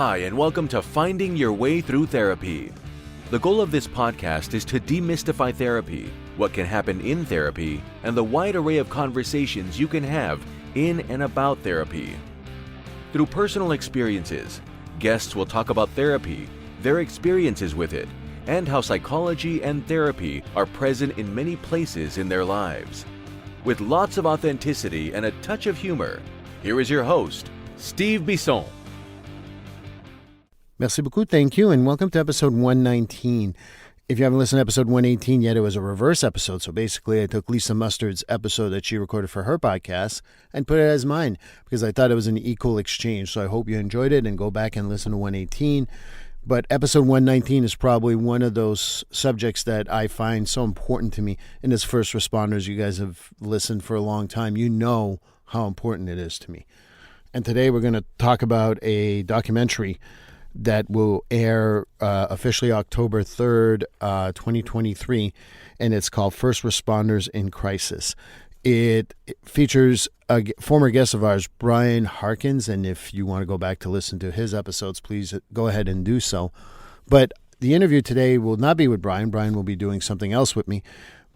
Hi, and welcome to Finding Your Way Through Therapy. The goal of this podcast is to demystify therapy, what can happen in therapy, and the wide array of conversations you can have in and about therapy. Through personal experiences, guests will talk about therapy, their experiences with it, and how psychology and therapy are present in many places in their lives. With lots of authenticity and a touch of humor, here is your host, Steve Bisson. Merci beaucoup, thank you, and welcome to episode 119. If you haven't listened to episode 118 yet, it was a reverse episode. So basically, I took Lisa Mustard's episode that she recorded for her podcast and put it as mine because I thought it was an equal exchange. So I hope you enjoyed it and go back and listen to 118. But episode 119 is probably one of those subjects that I find so important to me. And as first responders, you guys have listened for a long time. You know how important it is to me. And today we're going to talk about a documentary that will air officially October 3rd, 2023, and it's called First Responders in Crisis. It features a former guest of ours, Brian Harkins, and if you want to go back to listen to his episodes, please go ahead and do so. But the interview today will not be with Brian. Brian will be doing something else with me.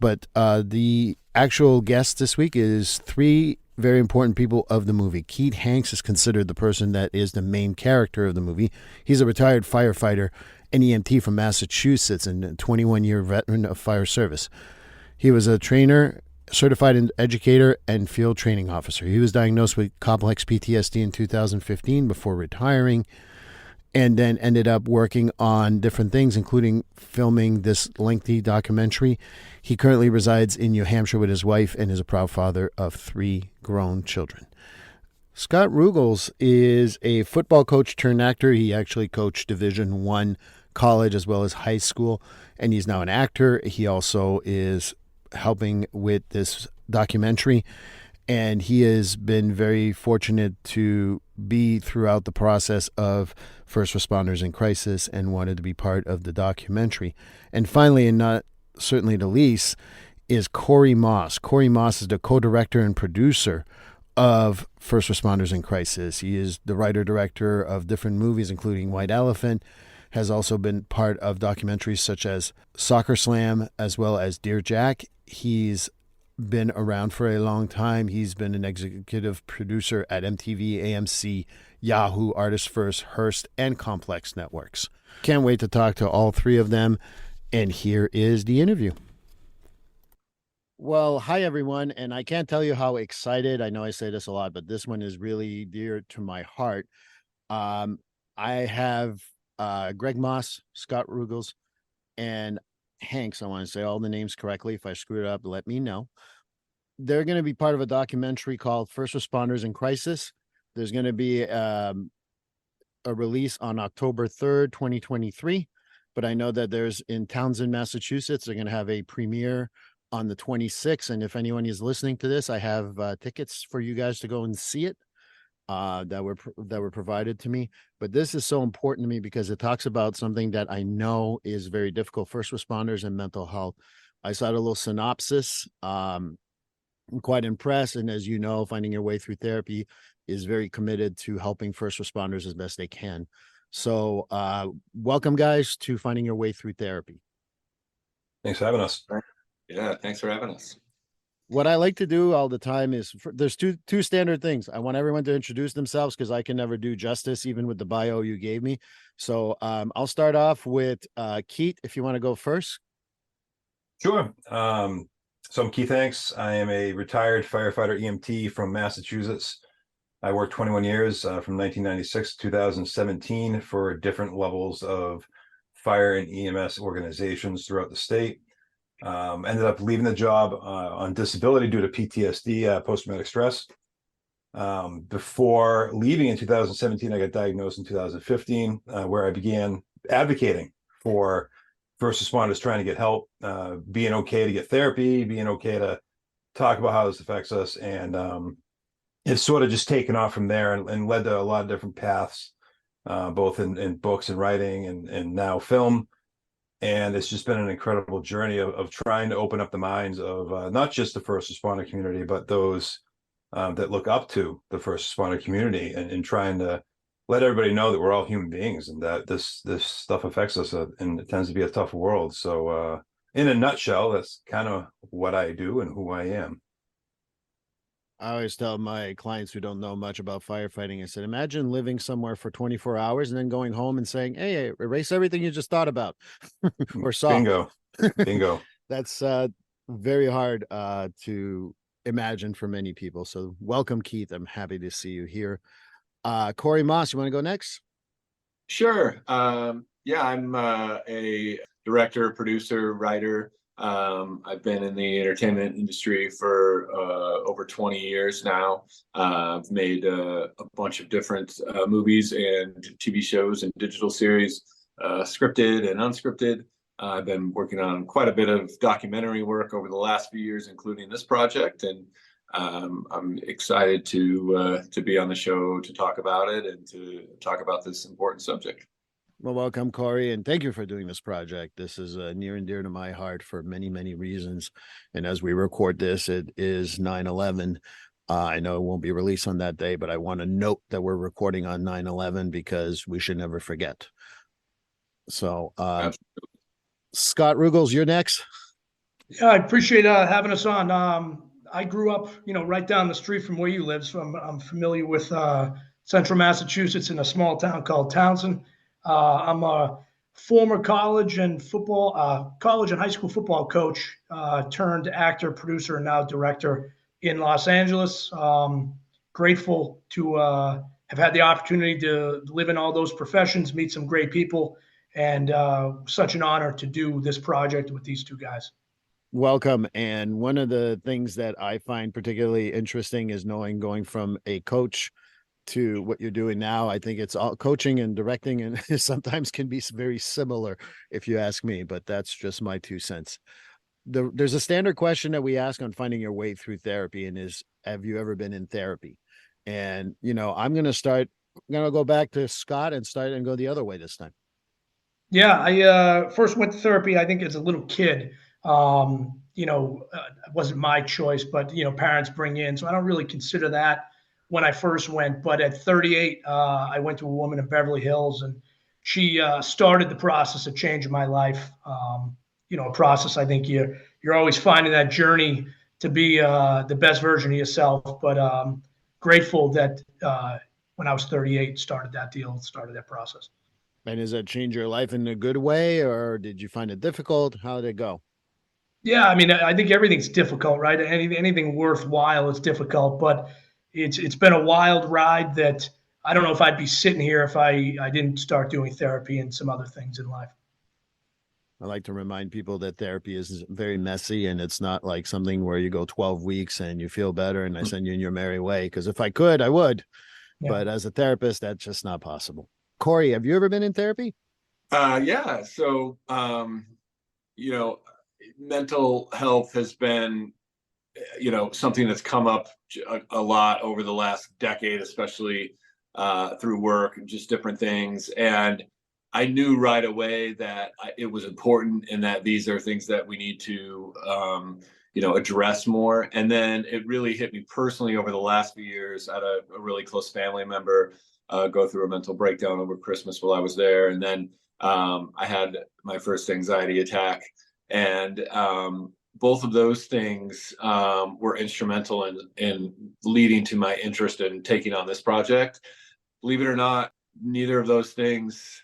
But the actual guest this week is three very important people of the movie. Keith Hanks is considered the person that is the main character of the movie. He's a retired firefighter and EMT from Massachusetts and a 21-year veteran of fire service. He was a trainer, certified educator, and field training officer. He was diagnosed with complex PTSD in 2015 before retiring, and then ended up working on different things, including filming this lengthy documentary. He currently resides in New Hampshire with his wife and is a proud father of 3 grown children. Scot Ruggles is a football coach turned actor. He actually coached Division I college as well as high school, and he's now an actor. He also is helping with this documentary, and he has been very fortunate to be throughout the process of First Responders in Crisis and wanted to be part of the documentary. And finally, and not certainly the least, is Corey Moss. Corey Moss is the co-director and producer of First Responders in Crisis. He is the writer-director of different movies, including White Elephant, has also been part of documentaries such as Soccer Slam, as well as Dear Jack. He's been around for a long time. He's been an executive producer at MTV, AMC, Yahoo, Artist First, Hearst, and Complex Networks. Can't wait to talk to all three of them. And here is the interview. Well, hi, everyone. And I can't tell you how excited, I know I say this a lot, but this one is really dear to my heart. I have Greg Moss, Scot Ruggles, and Hanks. I want to say all the names correctly. If I screw it up, let me know. They're going to be part of a documentary called First Responders in Crisis. There's going to be a release on October 3rd, 2023. But I know that there's in Townsend, Massachusetts, they're going to have a premiere on the 26th. And if anyone is listening to this, I have tickets for you guys to go and see it that were provided to me. But this is so important to me because it talks about something that I know is very difficult: first responders and mental health. I saw a little synopsis. I'm quite impressed. And as you know, Finding Your Way Through Therapy is very committed to helping first responders as best they can. So welcome, guys, to Finding Your Way Through Therapy. Thanks for having us. Yeah, thanks for having us. What I like to do all the time is there's two standard things. I want everyone to introduce themselves because I can never do justice, even with the bio you gave me. So I'll start off with Keith, if you want to go first. Sure. So I'm Keith Hanks. I am a retired firefighter EMT from Massachusetts. I worked 21 years from 1996 to 2017 for different levels of fire and EMS organizations throughout the state. Ended up leaving the job on disability due to PTSD, post-traumatic stress. Before leaving in 2017, I got diagnosed in 2015, where I began advocating for first responders trying to get help, being okay to get therapy, being okay to talk about how this affects us. And it's sort of just taken off from there and led to a lot of different paths, both in books and writing and now film. And it's just been an incredible journey of trying to open up the minds of not just the first responder community, but those that look up to the first responder community and trying to let everybody know that we're all human beings and that this stuff affects us, and it tends to be a tough world. So in a nutshell, that's kind of what I do and who I am. I always tell my clients who don't know much about firefighting, I said, imagine living somewhere for 24 hours and then going home and saying, hey, erase everything you just thought about or saw. Bingo. Bingo. That's very hard to imagine for many people. So welcome, Keith. I'm happy to see you here. Corey Moss, you want to go next? Sure. Yeah, I'm a director, producer, writer. I've been in the entertainment industry for over 20 years now. I've made a bunch of different movies and TV shows and digital series, scripted and unscripted. I've been working on quite a bit of documentary work over the last few years, including this project, and I'm excited to be on the show to talk about it and to talk about this important subject. Well, welcome, Corey, and thank you for doing this project. This is near and dear to my heart for many, many reasons. And as we record this, it is 9/11. I know it won't be released on that day, but I want to note that we're recording on 9/11 because we should never forget. So, Scot Ruggles, you're next. Yeah, I appreciate having us on. I grew up, right down the street from where you live, so I'm familiar with Central Massachusetts in a small town called Townsend. I'm a former college and high school football coach turned actor, producer, and now director in Los Angeles. Grateful to have had the opportunity to live in all those professions, meet some great people, and such an honor to do this project with these two guys. Welcome. And one of the things that I find particularly interesting is going from a coach to what you're doing now. I think it's all coaching and directing, and sometimes can be very similar if you ask me, but that's just my 2 cents. There's a standard question that we ask on finding your way through therapy, and is, have you ever been in therapy? And, I'm going to go back to Scot and go the other way this time. Yeah, I first went to therapy, I think, as a little kid. It wasn't my choice, but, parents bring in. So I don't really consider that when I first went. But at 38, I went to a woman in Beverly Hills, and she started the process of changing my life. A process, I think you're always finding that journey to be the best version of yourself. But grateful that when I was 38, started that process. And does that change your life in a good way, or did you find it difficult? How did it go? Yeah, I mean, I think everything's difficult, right? Anything worthwhile is difficult, but it's been a wild ride that I don't know if I'd be sitting here if I didn't start doing therapy and some other things in life. I like to remind people that therapy is very messy, and it's not like something where you go 12 weeks and you feel better and I send you in your merry way. Because if I could, I would. Yeah. But as a therapist, that's just not possible. Corey, have you ever been in therapy? Yeah. So, mental health has been, something that's come up a lot over the last decade, especially through work and just different things. And I knew right away that it was important, and that these are things that we need to, address more. And then it really hit me personally over the last few years. I had a really close family member go through a mental breakdown over Christmas while I was there. And then I had my first anxiety attack. And both of those things were instrumental in leading to my interest in taking on this project. Believe it or not, neither of those things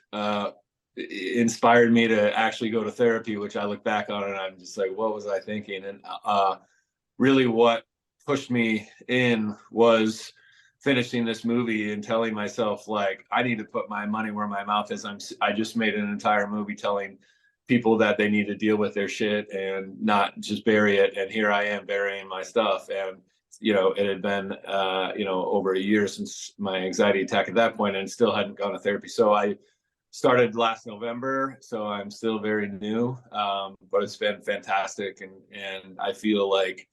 inspired me to actually go to therapy, which I look back on and I'm just like, what was I thinking? And really what pushed me in was finishing this movie and telling myself, like, I need to put my money where my mouth is. I just made an entire movie telling people that they need to deal with their shit and not just bury it. And here I am burying my stuff. And, it had been, over a year since my anxiety attack at that point, and still hadn't gone to therapy. So I started last November. So I'm still very new, but it's been fantastic. And I feel like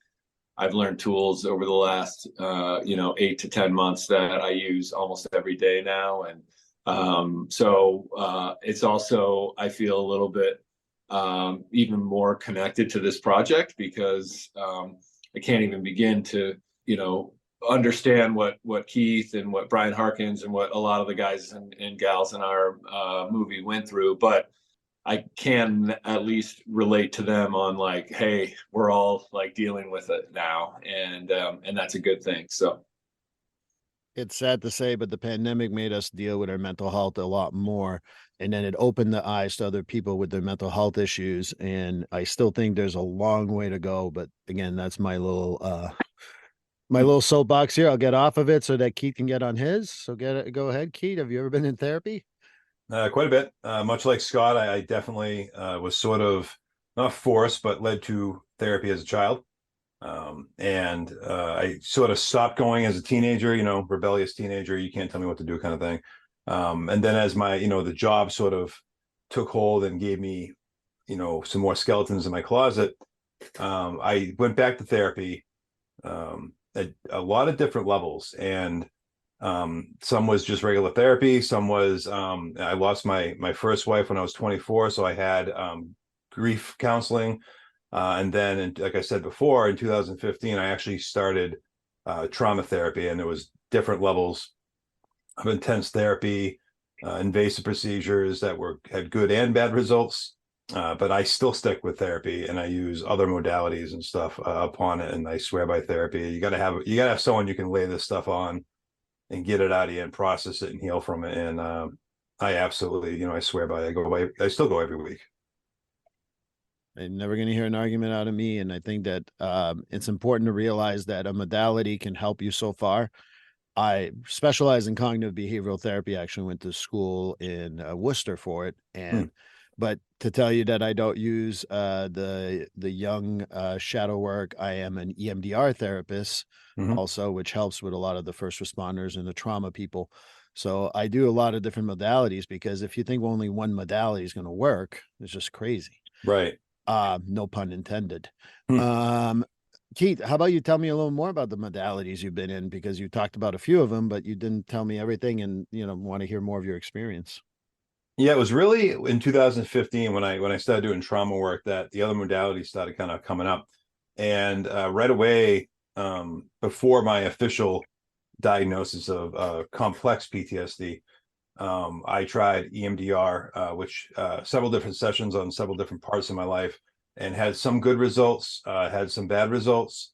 I've learned tools over the last, 8 to 10 months that I use almost every day now. And so it's also, I feel a little bit even more connected to this project because I can't even begin to, understand what Keith and what Brian Harkins and what a lot of the guys and gals in our movie went through, but I can at least relate to them on like, hey, we're all like dealing with it now, and that's a good thing. So It's sad to say, but the pandemic made us deal with our mental health a lot more. And then it opened the eyes to other people with their mental health issues. And I still think there's a long way to go. But again, that's my little soapbox here. I'll get off of it so that Keith can get on his. So go ahead, Keith. Have you ever been in therapy? Quite a bit. Much like Scott, I definitely was sort of not forced, but led to therapy as a child. And I sort of stopped going as a teenager, rebellious teenager, you can't tell me what to do kind of thing. And then as my, the job sort of took hold and gave me, some more skeletons in my closet, I went back to therapy at a lot of different levels. And some was just regular therapy. Some was, I lost my first wife when I was 24. So I had grief counseling. And then, like I said before, in 2015, I actually started trauma therapy, and there was different levels of intense therapy, invasive procedures that had good and bad results. But I still stick with therapy, and I use other modalities and stuff upon it. And I swear by therapy. You gotta have someone you can lay this stuff on and get it out of you and process it and heal from it. And I absolutely, I swear by it. I still go every week. I'm never going to hear an argument out of me. And I think that it's important to realize that a modality can help you so far. I specialize in cognitive behavioral therapy. I actually went to school in Worcester for it. And but to tell you that I don't use the young shadow work, I am an EMDR therapist also, which helps with a lot of the first responders and the trauma people. So I do a lot of different modalities, because if you think only one modality is going to work, it's just crazy. Right. No pun intended. Keith, how about you tell me a little more about the modalities you've been in, because you talked about a few of them, but you didn't tell me everything, and want to hear more of your experience. Yeah, it was really in 2015 when I started doing trauma work that the other modalities started kind of coming up. And right away, before my official diagnosis of complex PTSD, I tried EMDR, which several different sessions on several different parts of my life, and had some good results, had some bad results.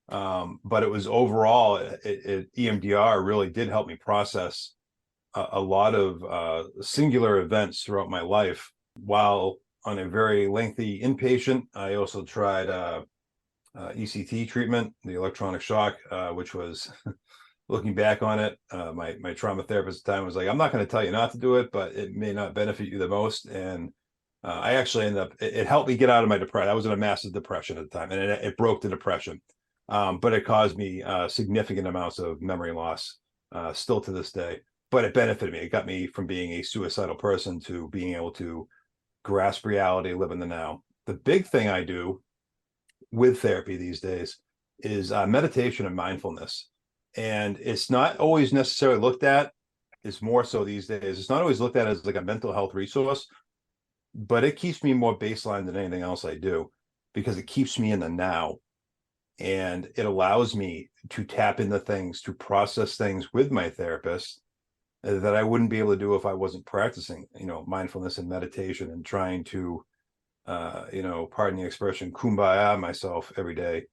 But it was overall, EMDR really did help me process a lot of singular events throughout my life. While on a very lengthy inpatient, I also tried ECT treatment, the electronic shock, which was looking back on it, my trauma therapist at the time was like, I'm not going to tell you not to do it, but it may not benefit you the most. And I actually ended up, it helped me get out of my depression. I was in a massive depression at the time, and it broke the depression. But it caused me significant amounts of memory loss, still to this day. But it benefited me. It got me from being a suicidal person to being able to grasp reality, live in the now. The big thing I do with therapy these days is meditation and mindfulness. And it's not always necessarily looked at, it's more so these days, it's not always looked at as like a mental health resource, but it keeps me more baseline than anything else I do, because it keeps me in the now. And it allows me to tap into things, to process things with my therapist that I wouldn't be able to do if I wasn't practicing, mindfulness and meditation, and trying to, pardon the expression, kumbaya myself every day.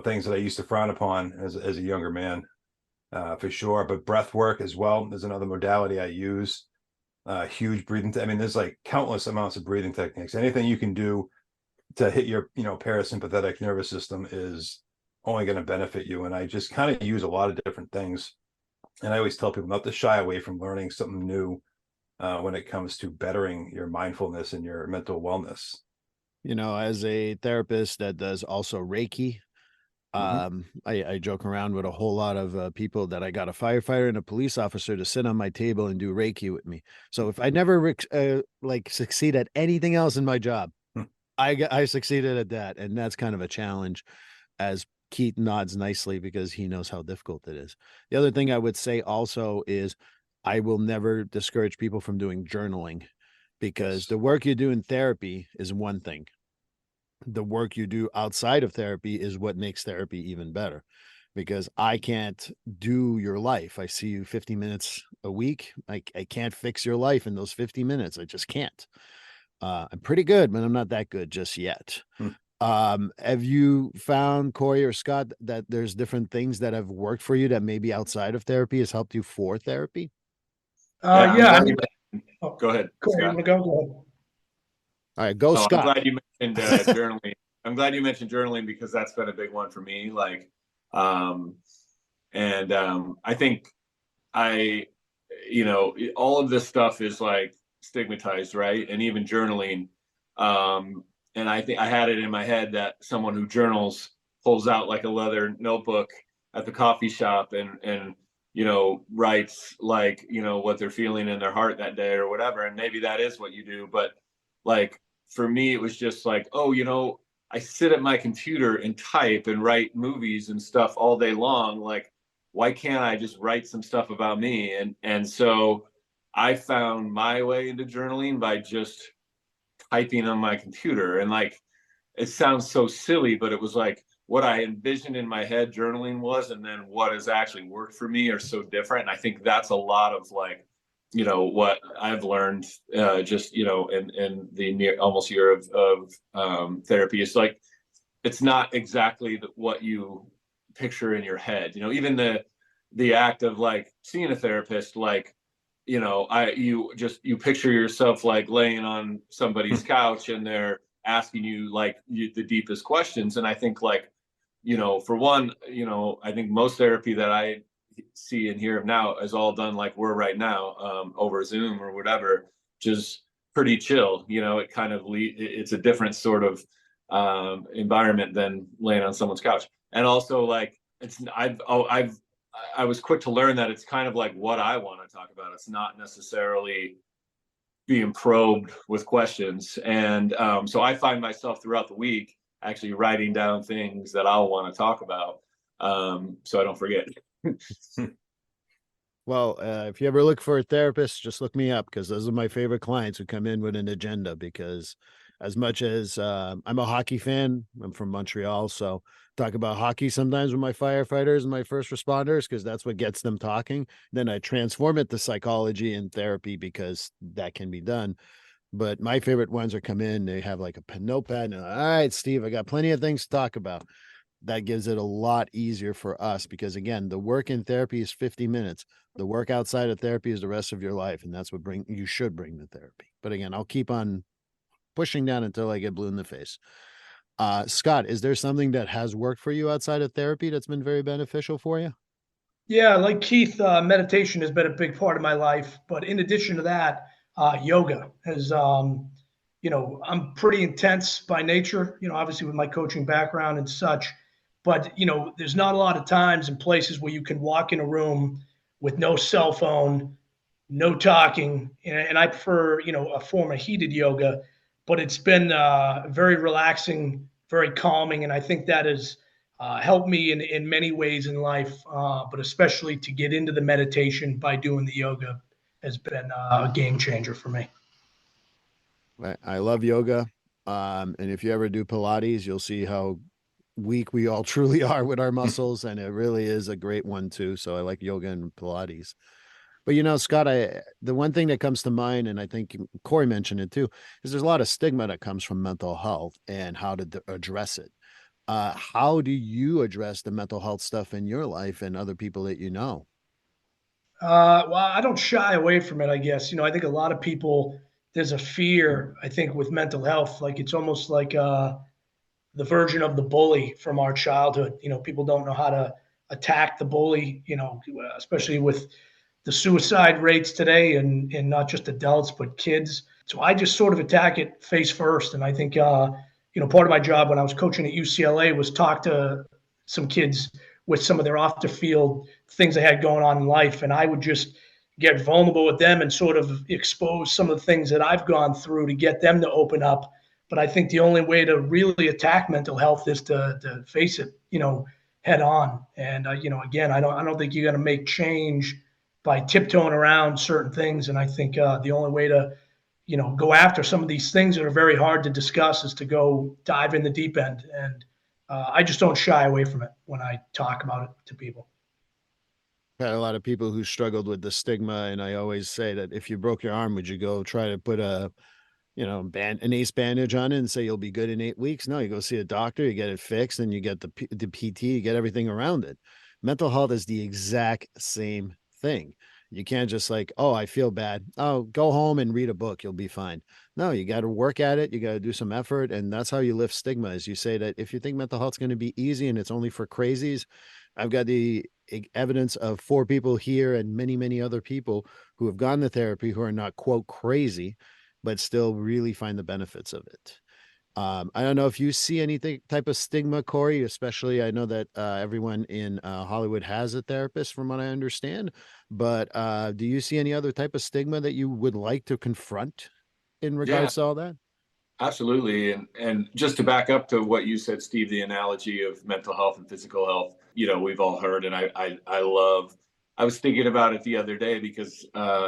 Things that I used to frown upon as a younger man, for sure. But breath work as well is another modality I use. Huge breathing. There's like countless amounts of breathing techniques. Anything you can do to hit your, parasympathetic nervous system is only going to benefit you. And I just kind of use a lot of different things. And I always tell people not to shy away from learning something new when it comes to bettering your mindfulness and your mental wellness. As a therapist that does also Reiki, I joke around with a whole lot of people that I got a firefighter and a police officer to sit on my table and do Reiki with me. So if I never succeed at anything else in my job, I succeeded at that. And that's kind of a challenge, as Keith nods nicely, because he knows how difficult it is. The other thing I would say also is I will never discourage people from doing journaling, because the work you do in therapy is one thing. The work you do outside of therapy is what makes therapy even better. because I can't do your life. I see you 50 minutes a week. I can't fix your life in those 50 minutes. I just can't. I'm pretty good, but I'm not that good just yet. Hmm. Have you found, Corey or Scott, that there's different things that have worked for you that maybe outside of therapy has helped you for therapy? Yeah, I'm Yeah. glad you go ahead, Corey, you Scott. want to go? Go ahead. All right, go, I'm Scott. glad you mentioned journaling. I'm glad you mentioned journaling because that's been a big one for me. Like, I think all of this stuff is like stigmatized, right? And even journaling. And I think I had it in my head that someone who journals pulls out like a leather notebook at the coffee shop and writes like, what they're feeling in their heart that day or whatever. And maybe that is what you do. But like, for me, it was just like, oh, I sit at my computer and type and write movies and stuff all day long. Like, why can't I just write some stuff about me? And so I found my way into journaling by just typing on my computer. And like, it sounds so silly, but it was like what I envisioned in my head journaling was, and then what has actually worked for me are so different. And I think that's a lot of like, what I've learned just, in the almost year of therapy. It's like, it's not exactly what you picture in your head. Even the act of like seeing a therapist, like, you picture yourself like laying on somebody's couch and they're asking you like the deepest questions. And I think like, for one, I think most therapy that I see and hear of now is all done like we're right now, over Zoom or whatever, just pretty chill. It kind of it's a different sort of environment than laying on someone's couch. And also like I was quick to learn that it's kind of like what I want to talk about. It's not necessarily being probed with questions. And so I find myself throughout the week actually writing down things that I'll want to talk about, so I don't forget. Well, if you ever look for a therapist, just look me up, because those are my favorite clients who come in with an agenda. Because as much as I'm a hockey fan, I'm from Montreal, so talk about hockey sometimes with my firefighters and my first responders, because that's what gets them talking. Then I transform it to psychology and therapy, because that can be done. But my favorite ones are come in, they have like a notepad, and all right, Steve, I got plenty of things to talk about. That gives it a lot easier for us, because again, the work in therapy is 50 minutes. The work outside of therapy is the rest of your life. And that's what you should bring to therapy. But again, I'll keep on pushing down until I get blue in the face. Scott, is there something that has worked for you outside of therapy that's been very beneficial for you? Yeah, like Keith, meditation has been a big part of my life. But in addition to that, yoga has, I'm pretty intense by nature, obviously with my coaching background and such. But, there's not a lot of times and places where you can walk in a room with no cell phone, no talking. And I prefer, a form of heated yoga, but it's been very relaxing, very calming. And I think that has helped me in many ways in life, but especially to get into the meditation by doing the yoga has been a game changer for me. I love yoga. And if you ever do Pilates, you'll see how weak we all truly are with our muscles. And it really is a great one too. So I like yoga and Pilates. But Scott, the one thing that comes to mind, and I think Corey mentioned it too, is there's a lot of stigma that comes from mental health and how to address it. How do you address the mental health stuff in your life and other people that you know? Well, I don't shy away from it, I guess. I think a lot of people, there's a fear, I think, with mental health. Like it's almost like the version of the bully from our childhood. People don't know how to attack the bully, especially with the suicide rates today and not just adults, but kids. So I just sort of attack it face first. And I think, part of my job when I was coaching at UCLA was talk to some kids with some of their off the field things they had going on in life. And I would just get vulnerable with them and sort of expose some of the things that I've gone through to get them to open up. But I think the only way to really attack mental health is to face it, head on. And, again, I don't think you're going to make change by tiptoeing around certain things. And I think the only way to, go after some of these things that are very hard to discuss is to go dive in the deep end. And I just don't shy away from it. when I talk about it to people. Had a lot of people who struggled with the stigma, and I always say that if you broke your arm, would you go try to put an ace bandage on it and say you'll be good in 8 weeks? No, you go see a doctor, you get it fixed, and you get the PT, you get everything around it. Mental health is the exact same thing. You can't just like, oh, I feel bad. Oh, go home and read a book. You'll be fine. No, you got to work at it. You got to do some effort. And that's how you lift stigma, is you say that if you think mental health's going to be easy and it's only for crazies, I've got the evidence of 4 people here and many, many other people who have gone to therapy who are not, quote, crazy, but still really find the benefits of it. I don't know if you see anything type of stigma, Corey, especially I know that everyone in Hollywood has a therapist from what I understand, but do you see any other type of stigma that you would like to confront in regards to all that? Absolutely. And just to back up to what you said, Steve, the analogy of mental health and physical health, we've all heard, and I was thinking about it the other day because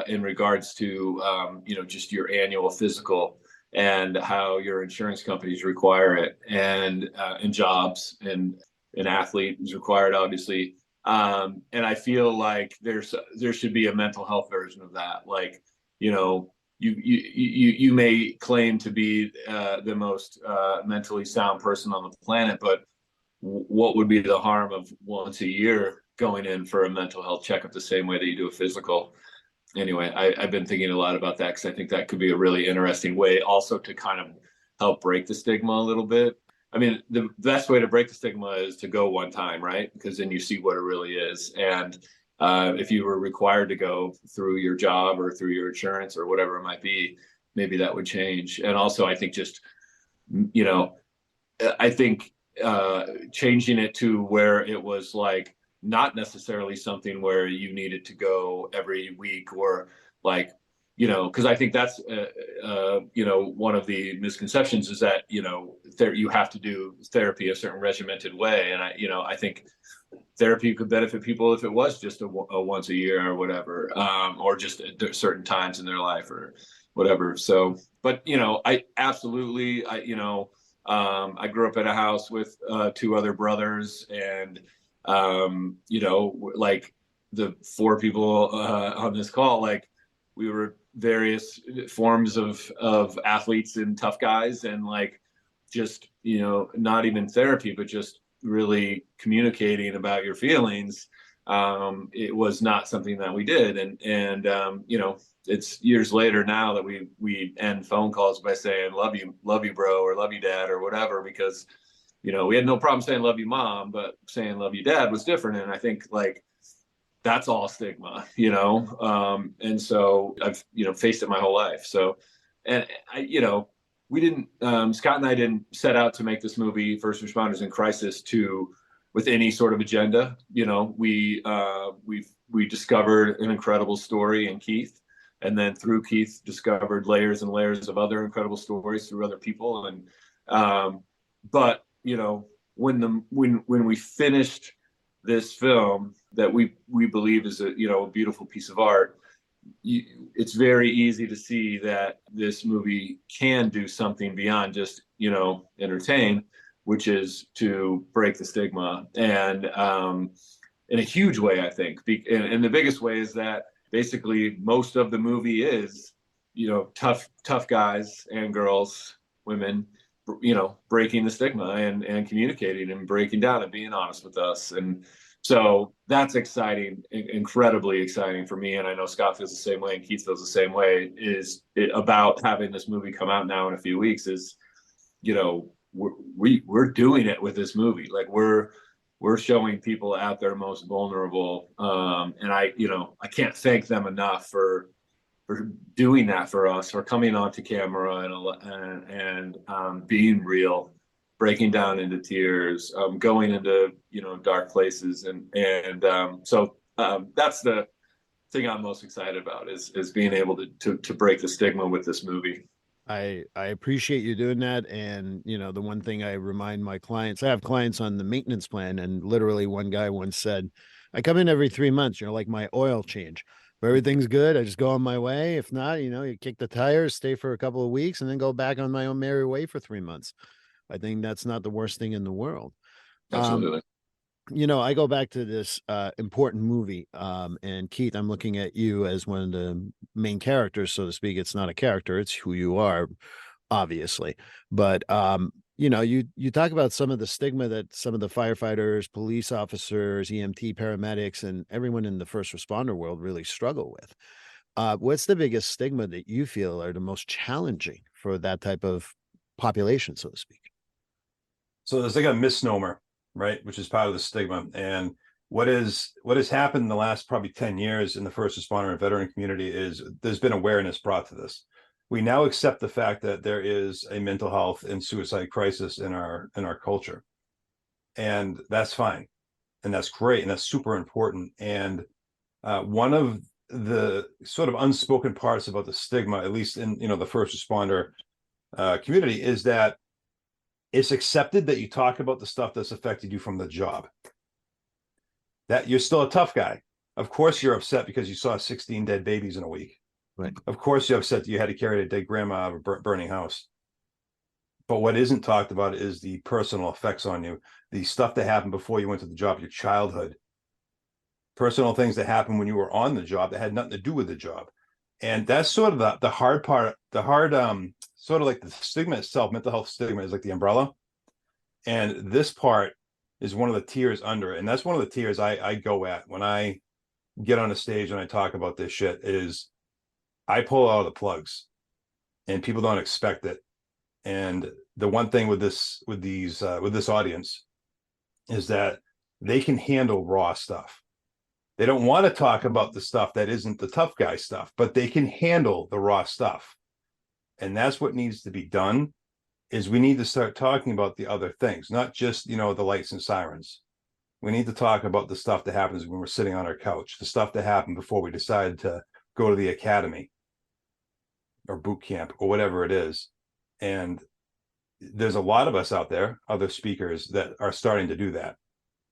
in regards to, just your annual physical and how your insurance companies require it, and jobs, and an athlete is required, obviously. And I feel like there should be a mental health version of that. Like, you may claim to be the most mentally sound person on the planet, but what would be the harm of once a year going in for a mental health checkup the same way that you do a physical? Anyway, I've been thinking a lot about that because I think that could be a really interesting way also to kind of help break the stigma a little bit. I mean, the best way to break the stigma is to go one time, right? Because then you see what it really is. And if you were required to go through your job or through your insurance or whatever it might be, maybe that would change. And also, I think changing it to where it was like not necessarily something where you needed to go every week, or like, because I think that's one of the misconceptions is that you have to do therapy a certain regimented way, and I think therapy could benefit people if it was just a once a year or whatever, or just at certain times in their life or whatever. So, but I absolutely, I grew up in a house with 2 other brothers, and like the 4 people on this call, like we were various forms of athletes and tough guys, and like just not even therapy, but just really communicating about your feelings. It was not something that we did, and it's years later now that we end phone calls by saying love you bro, or love you dad, or whatever, because we had no problem saying love you mom, but saying love you dad was different. And I think like that's all stigma, and so I've faced it my whole life. So, and we didn't, Scott and I didn't set out to make this movie First Responders in Crisis with any sort of agenda. We discovered an incredible story in Keith, and then through Keith discovered layers and layers of other incredible stories through other people. And but when we finished this film that we believe is a beautiful piece of art, it's very easy to see that this movie can do something beyond just entertain, which is to break the stigma, and in a huge way, I think. And the biggest way is that basically most of the movie is tough guys and girls, women, breaking the stigma and communicating and breaking down and being honest with us. And so that's exciting, incredibly exciting for me. And I know Scott feels the same way and Keith feels the same way, is about having this movie come out now in a few weeks is, we're doing it with this movie. Like we're showing people at their most vulnerable. And I can't thank them enough for doing that for us, for coming onto camera and being real, breaking down into tears, going into dark places, and so that's the thing I'm most excited about is being able to break the stigma with this movie. I appreciate you doing that. And, the one thing I remind my clients, I have clients on the maintenance plan, and literally one guy once said, I come in every 3 months, you're like my oil change. If everything's good, I just go on my way. If not, you kick the tires, stay for a couple of weeks, and then go back on my own merry way for 3 months. I think that's not the worst thing in the world. Absolutely. I go back to this important movie, and Keith, I'm looking at you as one of the main characters, so to speak. It's not a character, it's who you are, obviously. But you talk about some of the stigma that some of the firefighters, police officers, EMT, paramedics, and everyone in the first responder world really struggle with. What's the biggest stigma that you feel are the most challenging for that type of population, so to speak? So there's like a misnomer, right, which is part of the stigma. And what has happened in the last probably 10 years in the first responder and veteran community is there's been awareness brought to this. We now accept the fact that there is a mental health and suicide crisis in our culture. And that's fine. And that's great. And that's super important. And one of the sort of unspoken parts about the stigma, at least in the first responder community, is that it's accepted that you talk about the stuff that's affected you from the job. That you're still a tough guy. Of course, you're upset because you saw 16 dead babies in a week. Right. Of course, you're upset that you had to carry a dead grandma out of a burning house. But what isn't talked about is the personal effects on you, the stuff that happened before you went to the job, your childhood, personal things that happened when you were on the job that had nothing to do with the job. And that's sort of the hard part, sort of like the stigma itself. Mental health stigma is like the umbrella. And this part is one of the tiers under it. And that's one of the tiers I go at when I get on a stage and I talk about this shit is I pull out the plugs and people don't expect it. And the one thing with this audience is that they can handle raw stuff. They don't want to talk about the stuff that isn't the tough guy stuff, but they can handle the raw stuff. And that's what needs to be done is we need to start talking about the other things, not just, the lights and sirens. We need to talk about the stuff that happens when we're sitting on our couch, the stuff that happened before we decided to go to the academy or boot camp or whatever it is. And there's a lot of us out there, other speakers that are starting to do that.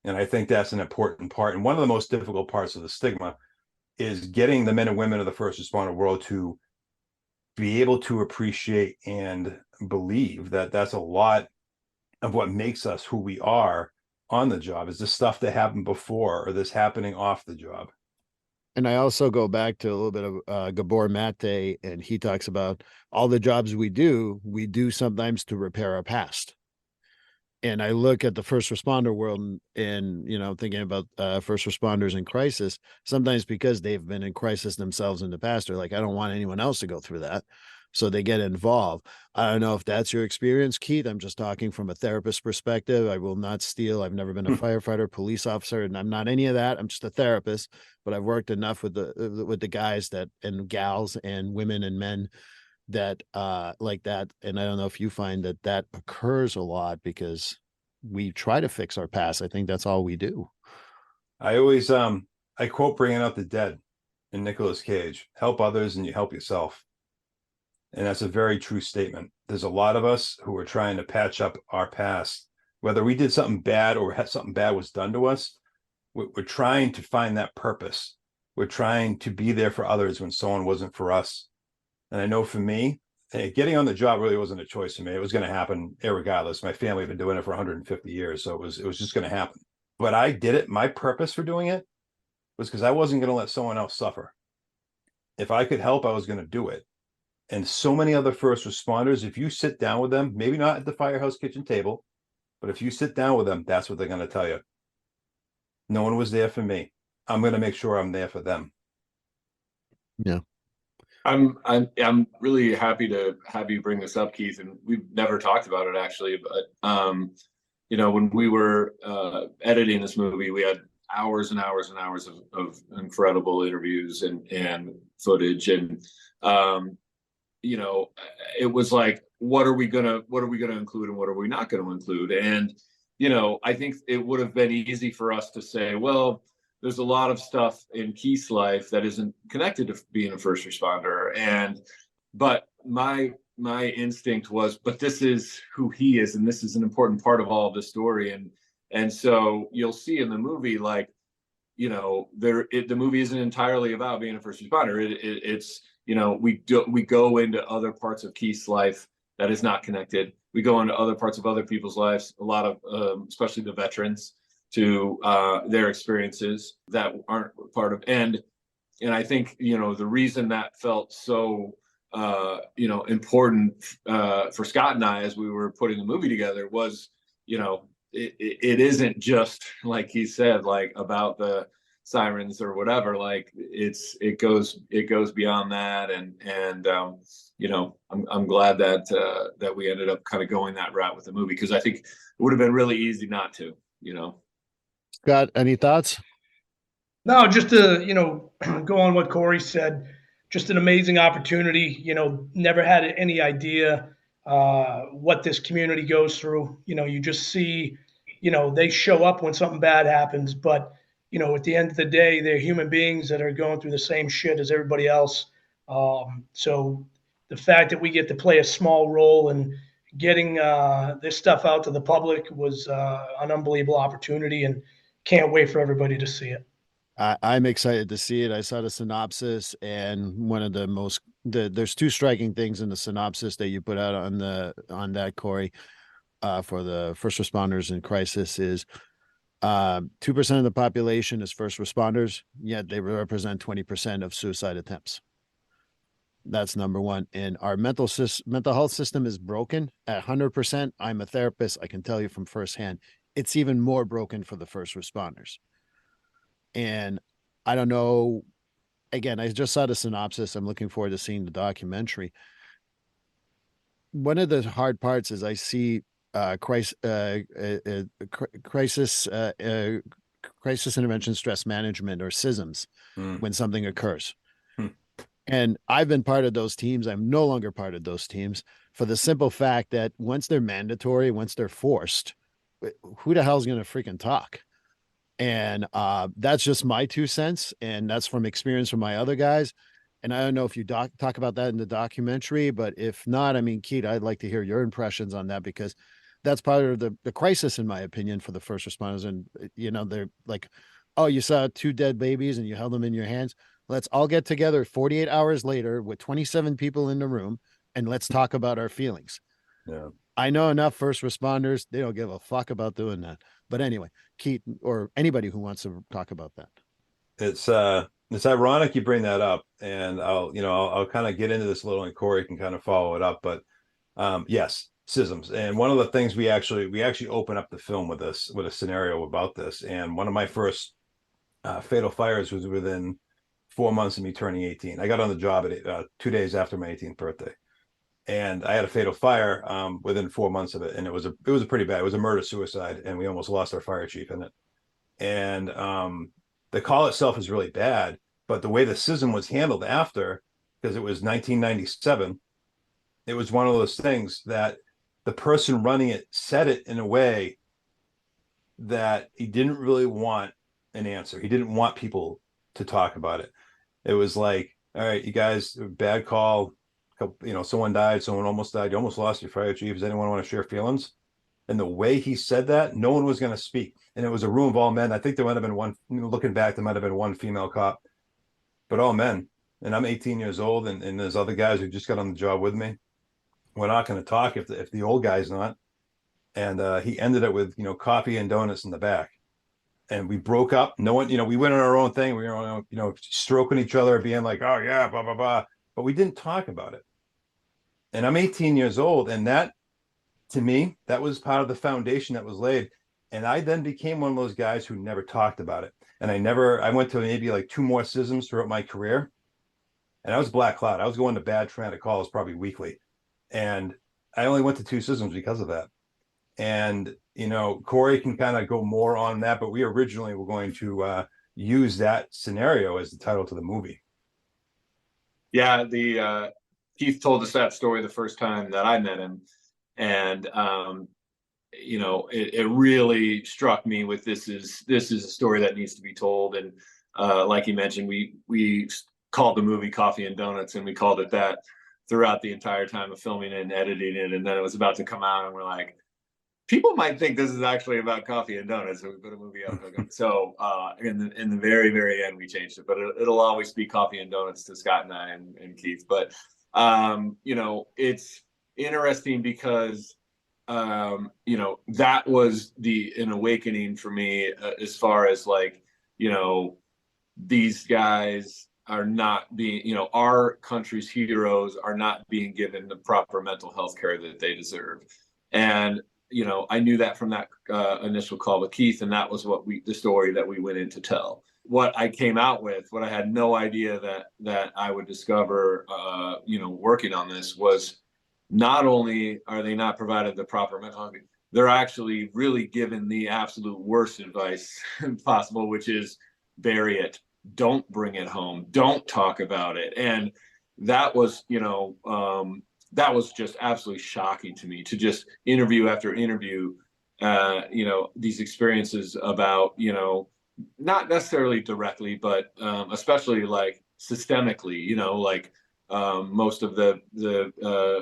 And I think that's an important part. And one of the most difficult parts of the stigma is getting the men and women of the first responder world to be able to appreciate and believe that that's a lot of what makes us who we are on the job is the stuff that happened before or this happening off the job. And I also go back to a little bit of Gabor Mate, and he talks about all the jobs we do sometimes to repair our past. And I look at the first responder world and thinking about first responders in crisis, sometimes because they've been in crisis themselves in the past, they're like, I don't want anyone else to go through that. So they get involved. I don't know if that's your experience, Keith. I'm just talking from a therapist perspective. I will not steal. I've never been a firefighter, police officer, and I'm not any of that. I'm just a therapist, but I've worked enough with the guys and gals and women and men that like that. And I don't know if you find that occurs a lot because we try to fix our past. I think that's all we do. I always I quote Bringing Out the Dead in Nicolas Cage, help others and you help yourself. And that's a very true statement. There's a lot of us who are trying to patch up our past, whether we did something bad or something bad was done to us. We're trying to find that purpose. We're trying to be there for others when someone wasn't for us. And I know for me, getting on the job really wasn't a choice for me. It was going to happen irregardless. My family had been doing it for 150 years. So it was just going to happen. But I did it. My purpose for doing it was because I wasn't going to let someone else suffer. If I could help, I was going to do it. And so many other first responders, if you sit down with them, maybe not at the firehouse kitchen table, but if you sit down with them, that's what they're going to tell you. No one was there for me. I'm going to make sure I'm there for them. Yeah. I'm really happy to have you bring this up, Keith, and we've never talked about it actually, but when we were editing this movie, we had hours and hours and hours of incredible interviews and footage, and it was like, what are we gonna include and what are we not going to include? And I think it would have been easy for us to say, well, there's a lot of stuff in Keith's life that isn't connected to being a first responder. But my instinct was, but this is who he is. And this is an important part of all of the story. And so you'll see in the movie, like, the movie isn't entirely about being a first responder. It's we go into other parts of Keith's life that is not connected. We go into other parts of other people's lives, a lot of, especially the veterans. to their experiences that aren't part of. And I think, the reason that felt so important for Scott and I as we were putting the movie together was, it isn't just, like he said, like about the sirens or whatever. Like it goes beyond that. And I'm glad that we ended up kind of going that route with the movie, because I think it would have been really easy not to. Scott, any thoughts? No, just to, go on what Corey said, just an amazing opportunity, never had any idea what this community goes through. You just see, they show up when something bad happens, but, at the end of the day, they're human beings that are going through the same shit as everybody else. So the fact that we get to play a small role in getting this stuff out to the public was an unbelievable opportunity, and can't wait for everybody to see it. I'm excited to see it. I saw the synopsis, and one of there's two striking things in the synopsis that you put out on that, Corey, for the first responders in crisis is 2% of the population is first responders, yet they represent 20% of suicide attempts. That's number one. And our mental health system is broken at 100%. I'm a therapist. I can tell you from firsthand, it's even more broken for the first responders. And I don't know, again, I just saw the synopsis. I'm looking forward to seeing the documentary. One of the hard parts is I see crisis intervention stress management, or CISMs, when something occurs. And I've been part of those teams. I'm no longer part of those teams, for the simple fact that once they're mandatory, once they're forced, who the hell is going to freaking talk? And that's just my 2 cents. And that's from experience from my other guys. And I don't know if you talk about that in the documentary, but if not, I mean, Keith, I'd like to hear your impressions on that, because that's part of the crisis, in my opinion, for the first responders. And, they're like, oh, you saw 2 dead babies and you held them in your hands. Let's all get together 48 hours later with 27 people in the room, and let's talk about our feelings. Yeah. I know enough first responders. They don't give a fuck about doing that. But anyway, Keith, or anybody who wants to talk about that. It's ironic you bring that up, and I'll kind of get into this a little, and Corey can kind of follow it up. But yes, CISMs. And one of the things we actually open up the film with a scenario about this. And one of my first fatal fires was within 4 months of me turning 18. I got on the job at 2 days after my 18th birthday, and I had a fatal fire within 4 months of it, and it was a pretty bad. It was a murder suicide, and we almost lost our fire chief in it. And the call itself is really bad, but the way the CISM was handled after, because it was 1997, it was one of those things that the person running it said it in a way that he didn't really want an answer. He didn't want people to talk about it. It was like, all right, you guys, bad call, someone died, someone almost died, you almost lost your fire chief. Does anyone want to share feelings? And the way he said that, no one was going to speak. And it was a room of all men. I think there might have been one, looking back, there might have been one female cop, but all men. And I'm 18 years old, and there's other guys who just got on the job with me. We're not going to talk if the old guy's not. And he ended it with, coffee and donuts in the back. And we broke up. No one, we went on our own thing. We were, stroking each other, being like, oh yeah, blah, blah, blah. But we didn't talk about it. And I'm 18 years old. And that, to me, that was part of the foundation that was laid. And I then became one of those guys who never talked about it. And I went to maybe like 2 more CISMs throughout my career. And I was black cloud. I was going to bad traumatic calls probably weekly. And I only went to 2 CISMs because of that. And, Corey can kind of go more on that, but we originally were going to use that scenario as the title to the movie. Yeah, Keith told us that story the first time that I met him. And, it really struck me with this is a story that needs to be told. And like you mentioned, we called the movie Coffee and Donuts, and we called it that throughout the entire time of filming it and editing it. And then it was about to come out, and we're like, people might think this is actually about coffee and donuts, so we put a movie out. So in the very, very end, we changed it, but it'll always be Coffee and Donuts to Scott and I and Keith. But it's interesting because you know, that was an awakening for me, as far as like, you know, these guys are not being, you know, our country's heroes are not being given the proper mental health care that they deserve. And, you know, I knew that from that initial call with Keith, and that was the story that we went in to tell. What I came out with, what I had no idea that I would discover, you know, working on this, was not only are they not provided the proper mental health, they're actually really given the absolute worst advice possible, which is bury it, don't bring it home, don't talk about it. And that was, you know, that was just absolutely shocking to me, to just interview after interview, you know, these experiences about, you know, not necessarily directly, but especially like systemically, you know, like most of the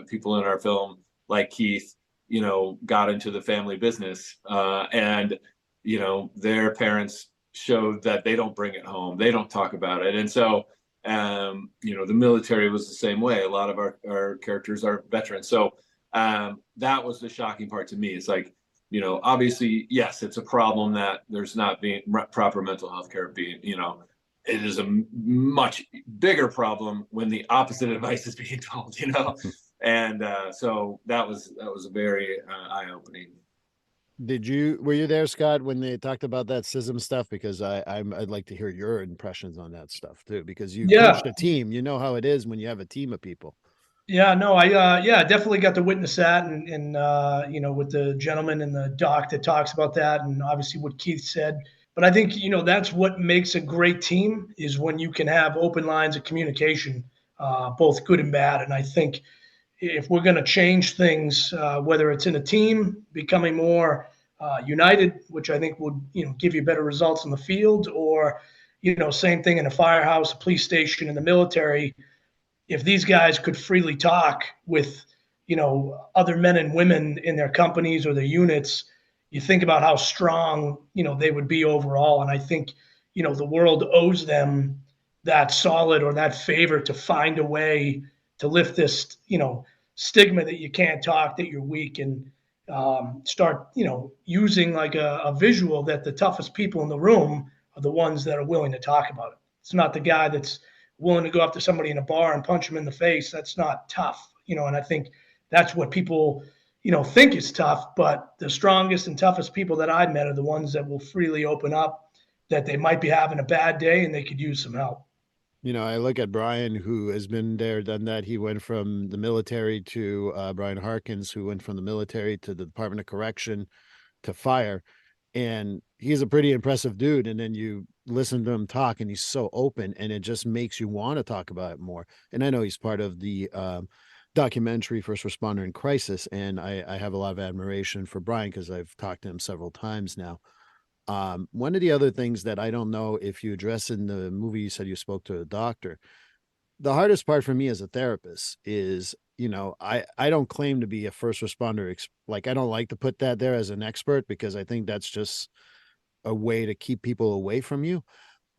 people in our film, like Keith, you know, got into the family business, and, you know, their parents showed that they don't bring it home, they don't talk about it. And so, you know, the military was the same way. A lot of our characters are veterans. So that was the shocking part to me. It's like, you know, obviously, yes, it's a problem that there's not being proper mental health care being, you know, it is a much bigger problem when the opposite advice is being told, you know. And so that was a very eye-opening. Were you there, Scott, when they talked about that schism stuff? Because I'd like to hear your impressions on that stuff too, because you Yeah. coached a team. You know how it is when you have a team of people. Yeah, no, I definitely got to witness that, and you know, with the gentleman in the doc that talks about that, and obviously what Keith said. But I think, you know, that's what makes a great team, is when you can have open lines of communication, both good and bad. And I think if we're going to change things, whether it's in a team becoming more united, which I think would, you know, give you better results in the field, or, you know, same thing in a firehouse, a police station, in the military. If these guys could freely talk with, you know, other men and women in their companies or their units, you think about how strong, you know, they would be overall. And I think, you know, the world owes them that solid, or that favor, to find a way to lift this, you know, stigma that you can't talk, that you're weak, and start, you know, using like a visual that the toughest people in the room are the ones that are willing to talk about it. It's not the guy that's willing to go up to somebody in a bar and punch him in the face. That's not tough, you know. And I think that's what people, you know, think is tough. But the strongest and toughest people that I've met are the ones that will freely open up that they might be having a bad day and they could use some help. You know, I look at Brian, who has been there, done that. He went from the military to Brian Harkins, who went from the military to the Department of Correction to fire. And he's a pretty impressive dude. And then you listen to him talk, and he's so open, and it just makes you want to talk about it more. And I know he's part of the documentary First Responder in Crisis, and I have a lot of admiration for Brian because I've talked to him several times now. One of the other things that I don't know if you address in the movie, you said you spoke to a doctor. The hardest part for me as a therapist is, you know, I don't claim to be a first responder. Like, I don't like to put that there as an expert, because I think that's just a way to keep people away from you.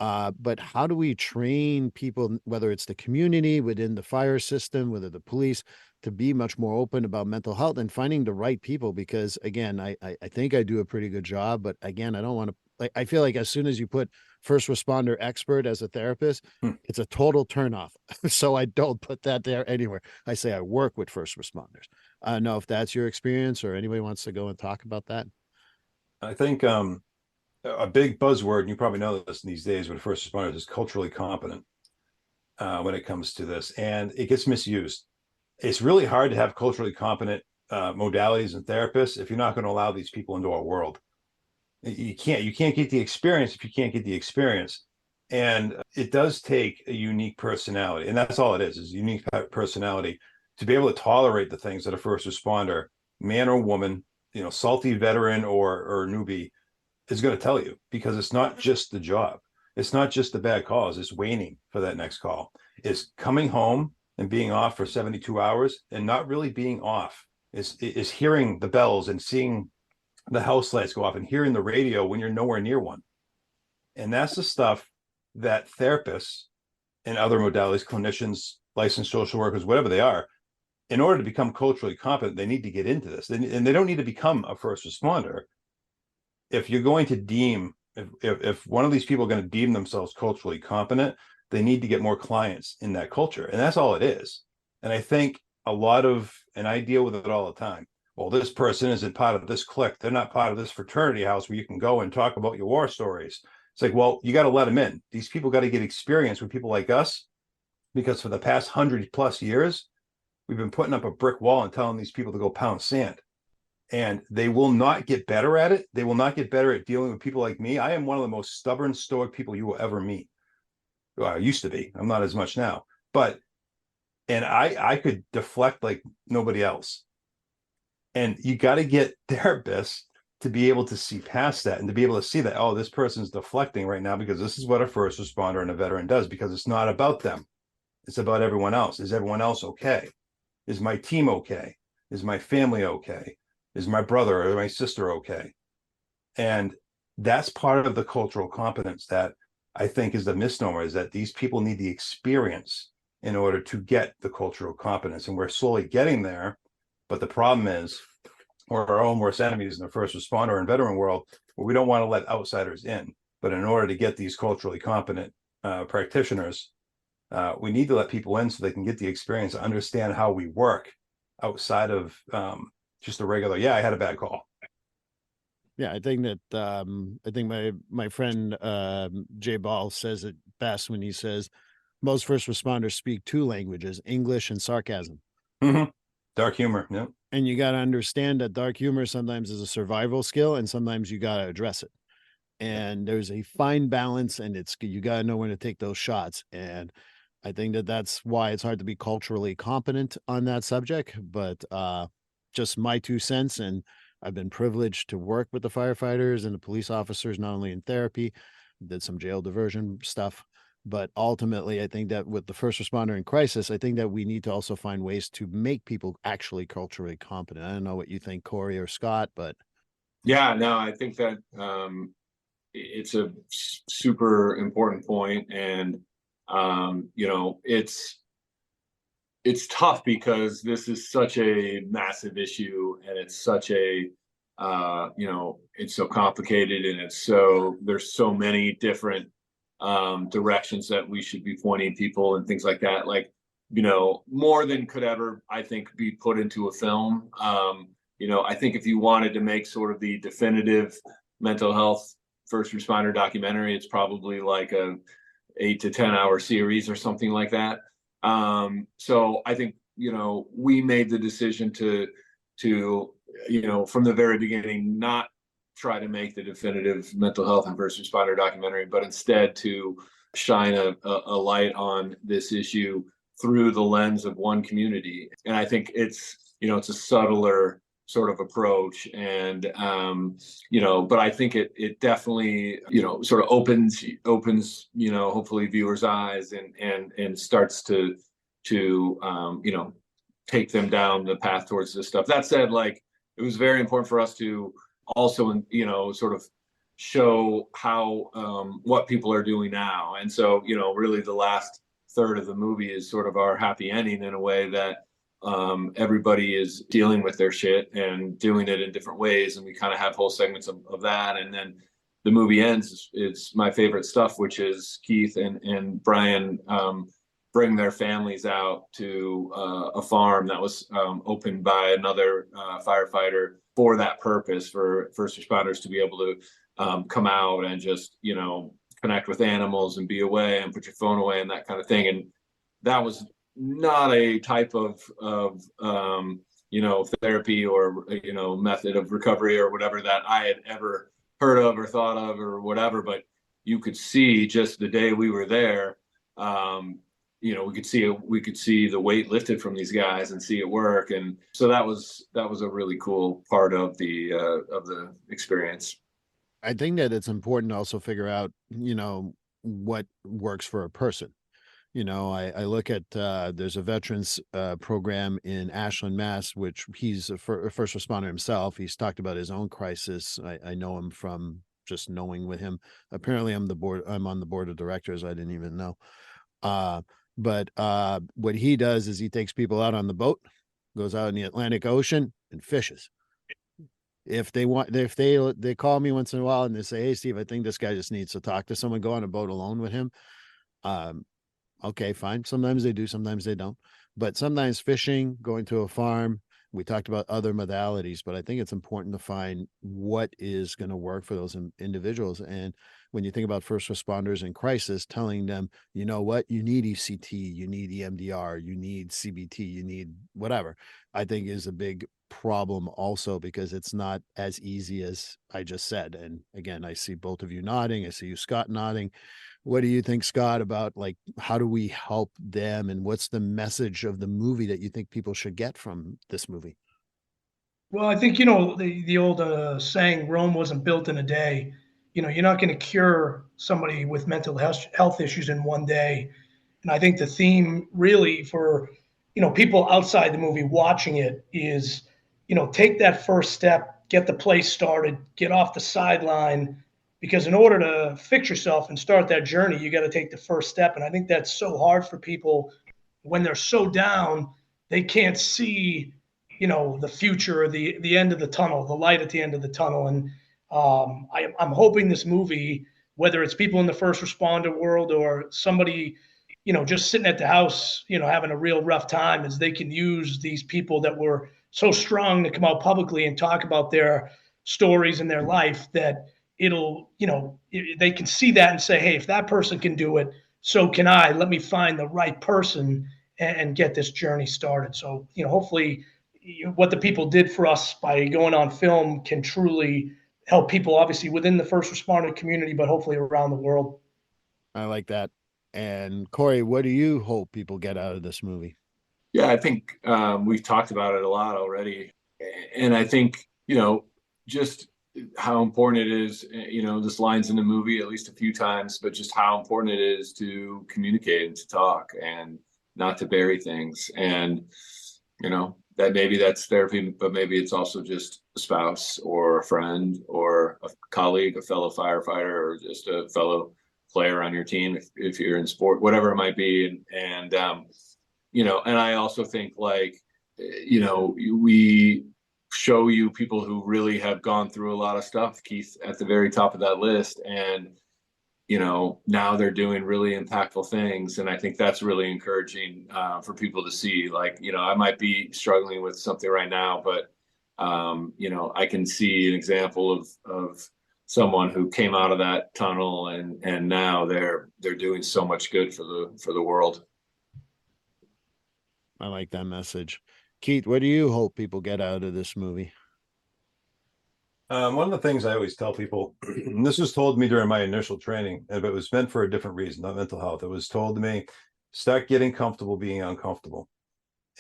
But how do we train people, whether it's the community, within the fire system, whether the police, to be much more open about mental health and finding the right people? Because again, I think I do a pretty good job, but again, I don't want to, like, I feel like as soon as you put first responder expert as a therapist, it's a total turnoff. So I don't put that there anywhere. I say I work with first responders. I don't know if that's your experience, or anybody wants to go and talk about that. I think a big buzzword, and you probably know this these days with first responders, is culturally competent when it comes to this, and it gets misused. It's really hard to have culturally competent modalities and therapists if you're not going to allow these people into our world. You can't get the experience if you can't get the experience. And it does take a unique personality, and that's all it is unique personality, to be able to tolerate the things that a first responder, man or woman, you know, salty veteran or newbie, is going to tell you. Because it's not just the job, it's not just the bad calls, it's waiting for that next call, it's coming home and being off for 72 hours and not really being off, is hearing the bells and seeing the house lights go off and hearing the radio when you're nowhere near one. And that's the stuff that therapists and other modalities, clinicians, licensed social workers, whatever they are, in order to become culturally competent, they need to get into this, and they don't need to become a first responder. If you're going to deem, if one of these people are going to deem themselves culturally competent, they need to get more clients in that culture, and that's all it is. And I think and I deal with it all the time. Well, this person isn't part of this clique. They're not part of this fraternity house where you can go and talk about your war stories. It's like, well, you got to let them in. These people got to get experience with people like us, because for the past 100+ years, we've been putting up a brick wall and telling these people to go pound sand. And they will not get better at it. They will not get better at dealing with people like me. I am one of the most stubborn, stoic people you will ever meet. Well, I used to be. I'm not as much now. And I could deflect like nobody else. And you got to get therapists to be able to see past that and to be able to see that, oh, this person's deflecting right now because this is what a first responder and a veteran does, because it's not about them. It's about everyone else. Is everyone else okay? Is my team okay? Is my family okay? Is my brother or my sister okay? And that's part of the cultural competence that I think is the misnomer, is that these people need the experience in order to get the cultural competence. And we're slowly getting there. But the problem is, we're our own worst enemies in the first responder and veteran world, where we don't want to let outsiders in. But in order to get these culturally competent practitioners, we need to let people in so they can get the experience, understand how we work outside of just a regular, yeah, I had a bad call. Yeah, I think that I think my friend Jay Ball says it best when he says most first responders speak two languages, English and sarcasm. Mm-hmm. Dark humor, yeah. And you got to understand that dark humor sometimes is a survival skill, and sometimes you got to address it. And there's a fine balance, and you got to know when to take those shots. And I think that that's why it's hard to be culturally competent on that subject. But just my 2 cents, and I've been privileged to work with the firefighters and the police officers, not only in therapy, did some jail diversion stuff. But ultimately, I think that with the first responder in crisis, I think that we need to also find ways to make people actually culturally competent. I don't know what you think, Corey or Scott, but Yeah, no, I think that it's a super important point, and it's tough because this is such a massive issue, and it's such a it's so complicated, and there's so many different directions that we should be pointing people and things like that, like more than could ever, I think, be put into a film. I think if you wanted to make sort of the definitive mental health first responder documentary, it's probably like a 8 to 10 hour series or something like that. So I think we made the decision to from the very beginning not try to make the definitive mental health and first responder documentary, but instead to shine a light on this issue through the lens of one community. And I think it's a subtler sort of approach, and but I think it definitely sort of opens hopefully viewers' eyes and starts to take them down the path towards this stuff. That said, like, it was very important for us to also sort of show how what people are doing now. And so really the last third of the movie is sort of our happy ending, in a way that everybody is dealing with their shit and doing it in different ways, and we kind of have whole segments of that. And then the movie ends, it's my favorite stuff, which is Keith and Brian bring their families out to a farm that was opened by another firefighter for that purpose, for first responders to be able to come out and just connect with animals and be away and put your phone away and that kind of thing. And that was not a type of therapy or method of recovery or whatever that I had ever heard of or thought of or whatever. But you could see, just the day we were there, we could see the weight lifted from these guys and see it work. And so that was a really cool part of the experience. I think that it's important to also figure out, what works for a person. I look at there's a veterans program in Ashland, Mass, which he's a first responder himself. He's talked about his own crisis. I know him from just knowing with him. Apparently, I'm on the board of directors. I didn't even know. But what he does is he takes people out on the boat goes out in the Atlantic Ocean and fishes. If they call me once in a while and they say, "Hey, Steve, I think this guy just needs to talk to someone," go on a boat alone with him. Okay, fine. Sometimes they do, sometimes they don't. But sometimes fishing, going to a farm, we talked about other modalities, but I think it's important to find what is going to work for those individuals. And when you think about first responders in crisis, telling them, you know what, you need ECT, you need EMDR, you need CBT, you need whatever, I think is a big problem also, because it's not as easy as I just said. And again, I see both of you nodding. I see you, Scott, nodding. What do you think, Scott, about like how do we help them, and what's the message of the movie that you think people should get from this movie? Well, I think, the old saying, Rome wasn't built in a day. You're not going to cure somebody with mental health issues in one day. And I think the theme really for, people outside the movie watching it is, take that first step, get the play started, get off the sideline, because in order to fix yourself and start that journey, you got to take the first step. And I think that's so hard for people when they're so down, they can't see, the future, the end of the tunnel, the light at the end of the tunnel. And I'm hoping this movie, whether it's people in the first responder world or somebody, just sitting at the house, having a real rough time, is they can use these people that were so strong to come out publicly and talk about their stories and their life, that it'll, they can see that and say, hey, if that person can do it, so can I. Let me find the right person and get this journey started. So, hopefully what the people did for us by going on film can truly help people, obviously within the first responder community, but hopefully around the world. I like that. And Corey, what do you hope people get out of this movie? Yeah, I think we've talked about it a lot already. And I think, just how important it is, this line's in the movie at least a few times, but just how important it is to communicate and to talk and not to bury things. And, that maybe that's therapy, but maybe it's also just a spouse or a friend or a colleague, a fellow firefighter, or just a fellow player on your team if you're in sport, whatever it might be. And I also think, like, we show you people who really have gone through a lot of stuff, Keith at the very top of that list, and now they're doing really impactful things. And I think that's really encouraging for people to see. Like, I might be struggling with something right now, but I can see an example of someone who came out of that tunnel and now they're doing so much good for the world. I like that message. Keith, what do you hope people get out of this movie? One of the things I always tell people, and this was told to me during my initial training, but it was meant for a different reason, not mental health. It was told to me, start getting comfortable being uncomfortable.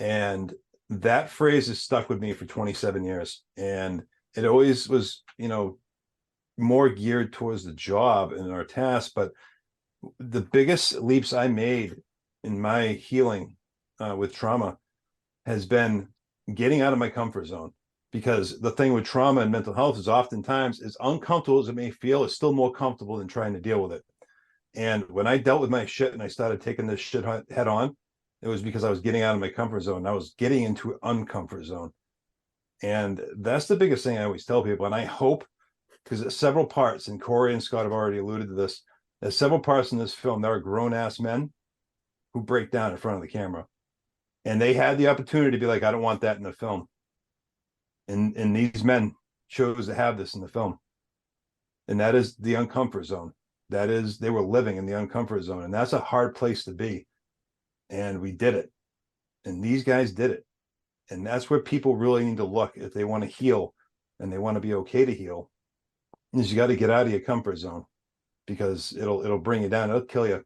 And that phrase has stuck with me for 27 years. And it always was, more geared towards the job and our task. But the biggest leaps I made in my healing with trauma has been getting out of my comfort zone. Because the thing with trauma and mental health is oftentimes, as uncomfortable as it may feel, it's still more comfortable than trying to deal with it. And when I dealt with my shit and I started taking this shit head on, it was because I was getting out of my comfort zone. I was getting into an uncomfort zone. And that's the biggest thing I always tell people. And I hope, because there's several parts, and Corey and Scott have already alluded to this, there's several parts in this film, there are grown-ass men who break down in front of the camera. And they had the opportunity to be like, I don't want that in the film. And these men chose to have this in the film. And that is the uncomfort zone. That is, they were living in the uncomfort zone. And that's a hard place to be. And we did it. And these guys did it. And that's where people really need to look if they want to heal and they want to be okay to heal. Is you got to get out of your comfort zone, because it'll bring you down. It'll kill you.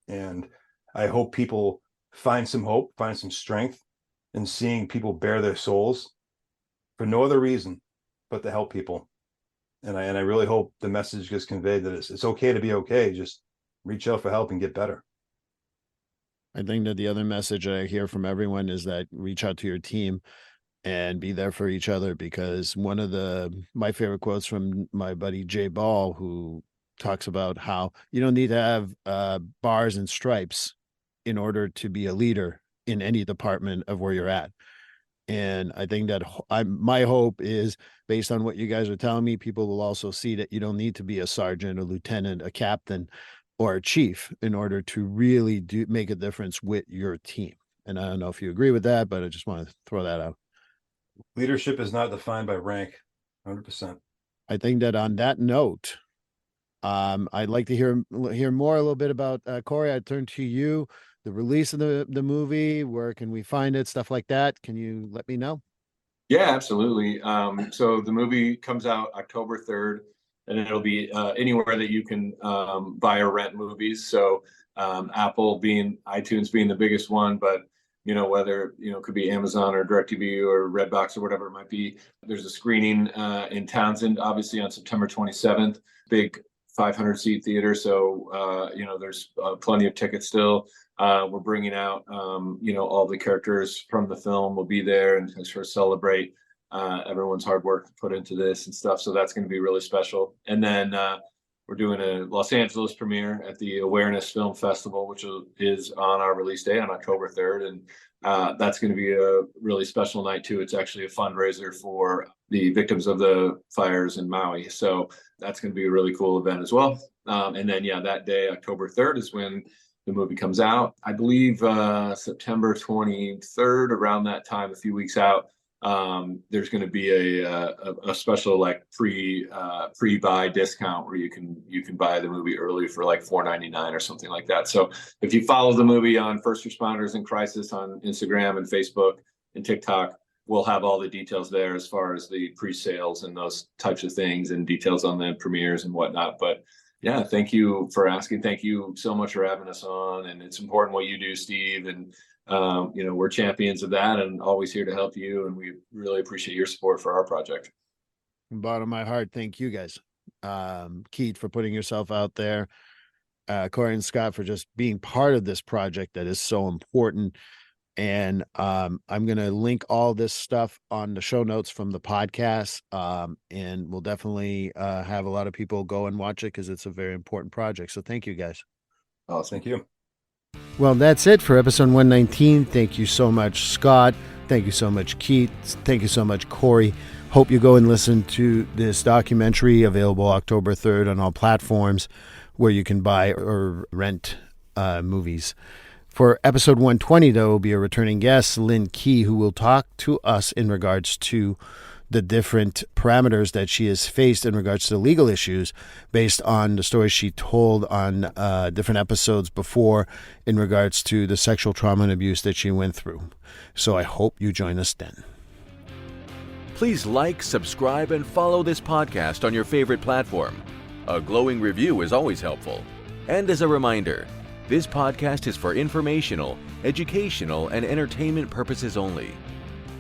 And I hope people find some hope, find some strength in seeing people bare their souls for no other reason but to help people. And I really hope the message gets conveyed that it's okay to be okay. Just reach out for help and get better. I think that the other message I hear from everyone is that reach out to your team and be there for each other, because one of my favorite quotes from my buddy Jay Ball, who talks about how you don't need to have bars and stripes in order to be a leader in any department of where you're at. And I think that my hope is, based on what you guys are telling me, people will also see that you don't need to be a sergeant, a lieutenant, a captain, or a chief in order to really make a difference with your team. And I don't know if you agree with that, but I just want to throw that out. Leadership is not defined by rank. 100%. I think that on that note, I'd like to hear more a little bit about Corey. I turn to you. The release of the movie, where can we find it, stuff like that? Can you let me know? Yeah, absolutely. So the movie comes out October 3rd, and it'll be anywhere that you can buy or rent movies. So iTunes being the biggest one, but whether it could be Amazon or DirecTV or Redbox or whatever it might be. There's a screening in Townsend, obviously on September 27th. Big 500-seat theater, so there's plenty of tickets still. We're bringing out all the characters from the film will be there and sort of celebrate everyone's hard work put into this and stuff. So that's going to be really special. And then we're doing a Los Angeles premiere at the Awareness Film Festival, which is on our release day on October 3rd. And that's going to be a really special night too. It's actually a fundraiser for the victims of the fires in Maui. So that's going to be a really cool event as well. And then, that day, October 3rd, is when the movie comes out. I believe September 23rd, around that time, a few weeks out, there's going to be a special like pre-buy discount where you can buy the movie early for like $4.99 or something like that. So if you follow the movie on First Responders in Crisis on Instagram and Facebook and TikTok, we'll have all the details there as far as the pre-sales and those types of things and details on the premieres and whatnot. But yeah, thank you for asking. Thank you so much for having us on. And it's important what you do, Steve. And, we're champions of that and always here to help you. And we really appreciate your support for our project. From the bottom of my heart, thank you guys. Keith, for putting yourself out there. Corey and Scott, for just being part of this project that is so important. And I'm going to link all this stuff on the show notes from the podcast. And we'll definitely have a lot of people go and watch it because it's a very important project. So thank you, guys. Oh, thank you. Well, that's it for episode 119. Thank you so much, Scott. Thank you so much, Keith. Thank you so much, Corey. Hope you go and listen to this documentary, available October 3rd on all platforms where you can buy or rent movies. For episode 120, there will be a returning guest, Lynn Key, who will talk to us in regards to the different parameters that she has faced in regards to legal issues based on the stories she told on different episodes before in regards to the sexual trauma and abuse that she went through. So I hope you join us then. Please like, subscribe, and follow this podcast on your favorite platform. A glowing review is always helpful. And as a reminder, this podcast is for informational, educational, and entertainment purposes only.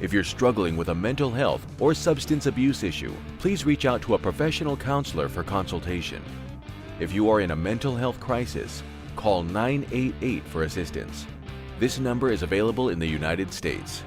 If you're struggling with a mental health or substance abuse issue, please reach out to a professional counselor for consultation. If you are in a mental health crisis, call 988 for assistance. This number is available in the United States.